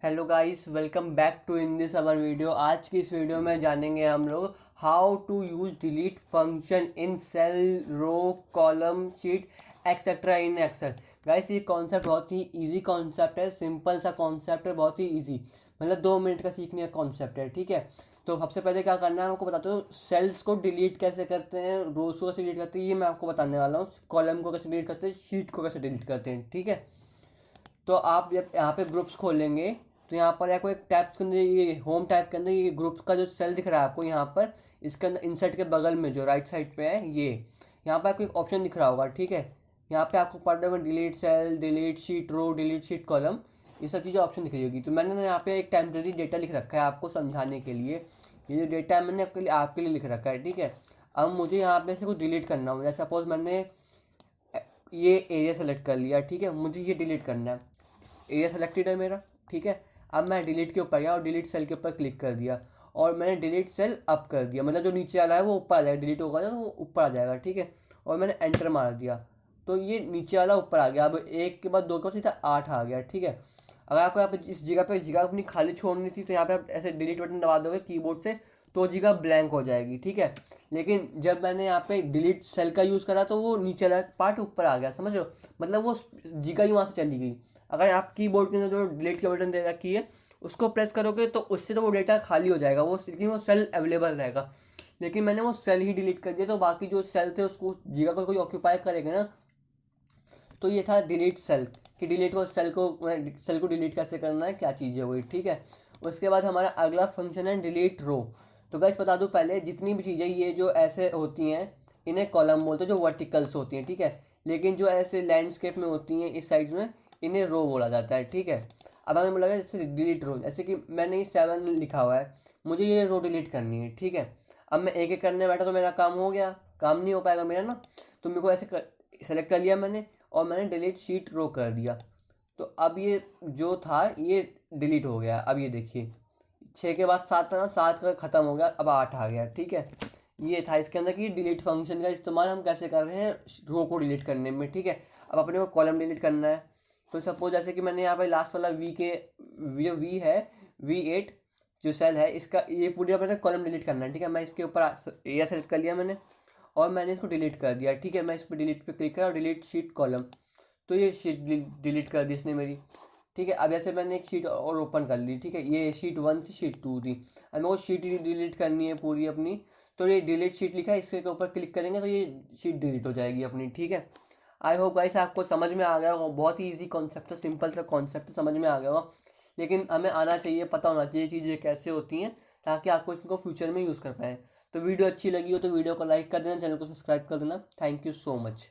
Hello guys, welcome back to in this our video. आज की इस वीडियो में जानेंगे हम लोग how to use delete function in cell, row, column, sheet etcetera in Excel. Guys, ये कॉन्सेप्ट बहुत ही इजी कॉन्सेप्ट है, सिंपल सा कॉन्सेप्ट है, बहुत ही इजी, मतलब 2 मिनट का सीखने का कॉन्सेप्ट है। ठीक है, तो सबसे पहले क्या करना है आपको बताता हूँ। सेल्स को डिलीट कैसे करते हैं, रोज को कैसे डिलीट करते हैं, ये मैं आपको बताने वाला हूँ। कॉलम को कैसे डिलीट करते हैं, शीट को कैसे डिलीट करते हैं। ठीक है, तो आप जब यहाँ पे ग्रुप्स खोलेंगे तो यहाँ पर आपको एक टैब के अंदर, ये होम टैब के अंदर ये ग्रुप्स का जो सेल दिख रहा है आपको यहाँ पर, इसके अंदर इंसर्ट के बगल में जो राइट साइड पे है, ये यहाँ पर आपको एक ऑप्शन दिख रहा होगा। ठीक है, यहाँ पे आपको पढ़ रहे होगा डिलीट सेल, डिलीट शीट रो, डिलीट शीट कॉलम, ये सब चीज़ें ऑप्शन दिख रही होगी। तो मैंने ना यहाँ पे एक टेम्प्रेरी डेटा लिख रखा है आपको समझाने के लिए। ये जो डेटा है मैंने आपके लिए लिख रखा है। ठीक है, अब मुझे यहाँ पे से कुछ डिलीट करना हो, जैसे सपोज मैंने ये एरिया सेलेक्ट कर लिया। ठीक है, मुझे ये डिलीट करना है, एरिया सेलेक्टेड है मेरा। ठीक है, अब मैं डिलीट के ऊपर गया और डिलीट सेल के ऊपर क्लिक कर दिया और मैंने डिलीट सेल अप कर दिया, मतलब जो नीचे वाला है वो ऊपर आ जाएगा, डिलीट होगा ना तो वो ऊपर आ जाएगा। ठीक है, और मैंने एंटर मार दिया तो ये नीचे वाला ऊपर आ गया। अब एक के बाद दो के बाद सीधा 8 आ गया। ठीक है, अगर आपको यहाँ पे इस जगह पे जगह अपनी खाली छोड़नी थी तो यहाँ पे आप ऐसे डिलीट बटन दबा दोगे कीबोर्ड से तो जगह ब्लैंक हो जाएगी। ठीक है, लेकिन जब मैंने यहाँ पे डिलीट सेल का यूज़ करा तो वो नीचे वाला पार्ट ऊपर आ गया, समझ लो, मतलब वो जगह ही वहाँ से चली गई। अगर आप कीबोर्ड के अंदर जो डिलीट का बटन दे रखी है उसको प्रेस करोगे तो उससे तो वो डेटा खाली हो जाएगा, वो लेकिन वो सेल अवेलेबल रहेगा। लेकिन मैंने वो सेल ही डिलीट कर दिया तो बाकी जो सेल थे उसको जगह को कोई ऑक्यूपाई करेगा ना। तो ये था डिलीट सेल, कि डिलीट को सेल को डिलीट कैसे करना है, क्या चीज़ है वही। ठीक है, उसके बाद हमारा अगला फंक्शन है डिलीट रो। तो गाइस बता दूं पहले, जितनी भी चीज़ें ये जो ऐसे होती हैं इन्हें कॉलम बोलते हैं, जो वर्टिकल्स होती हैं। ठीक है, लेकिन जो ऐसे लैंडस्केप में होती हैं इस साइड में, इन्हें रो बोला जाता है। ठीक है, अब हमें बोला जैसे डिलीट रो, जैसे कि मैंने ये 7 लिखा हुआ है, मुझे ये रो डिलीट करनी है। ठीक है, अब मैं एक एक करने बैठा तो मेरा काम हो गया, काम नहीं हो पाएगा मेरा ना। तो मेरे को ऐसे सेलेक्ट कर लिया मैंने और मैंने डिलीट शीट रो कर दिया। तो अब ये जो था ये डिलीट हो गया। अब ये देखिए, 6 के बाद 7 था ना, 7 का ख़त्म हो गया, अब 8 आ गया। ठीक है, ये था इसके अंदर कि डिलीट फंक्शन का इस्तेमाल हम कैसे कर रहे हैं रो को डिलीट करने में। ठीक है, अब अपने को कॉलम डिलीट करना है। तो सपोज जैसे कि मैंने यहाँ पर लास्ट वाला जो वी है, V8 जो सेल है, इसका ये पूरी मैंने कॉलम डिलीट करना है। ठीक है, मैं इसके ऊपर एरिया सेलेक्ट कर लिया मैंने और मैंने इसको डिलीट कर दिया। ठीक है, मैं इस पर डिलीट पे क्लिक करा और डिलीट शीट कॉलम, तो ये शीट डिलीट कर दी इसने मेरी। ठीक है, अब ऐसे मैंने एक शीट और ओपन कर ली। ठीक है, ये शीट 1 थी, शीट 2 थी, अब मेरे को शीट डिलीट करनी है पूरी अपनी। तो ये डिलीट शीट लिखा है, इसके ऊपर क्लिक करेंगे तो ये शीट डिलीट हो जाएगी अपनी। ठीक है, आई होप गाइस आपको समझ में आ गया होगा, बहुत ही ईजी कॉन्सेप्ट है, सिंपल सा कॉन्सेप्ट है, समझ में आ गया होगा। लेकिन हमें आना चाहिए, पता होना चाहिए चीज़ें कैसे होती हैं, ताकि आपको इनको फ्यूचर में यूज़ कर पाएँ। तो वीडियो अच्छी लगी हो तो वीडियो को लाइक कर देना, चैनल को सब्सक्राइब कर देना। Thank you so much.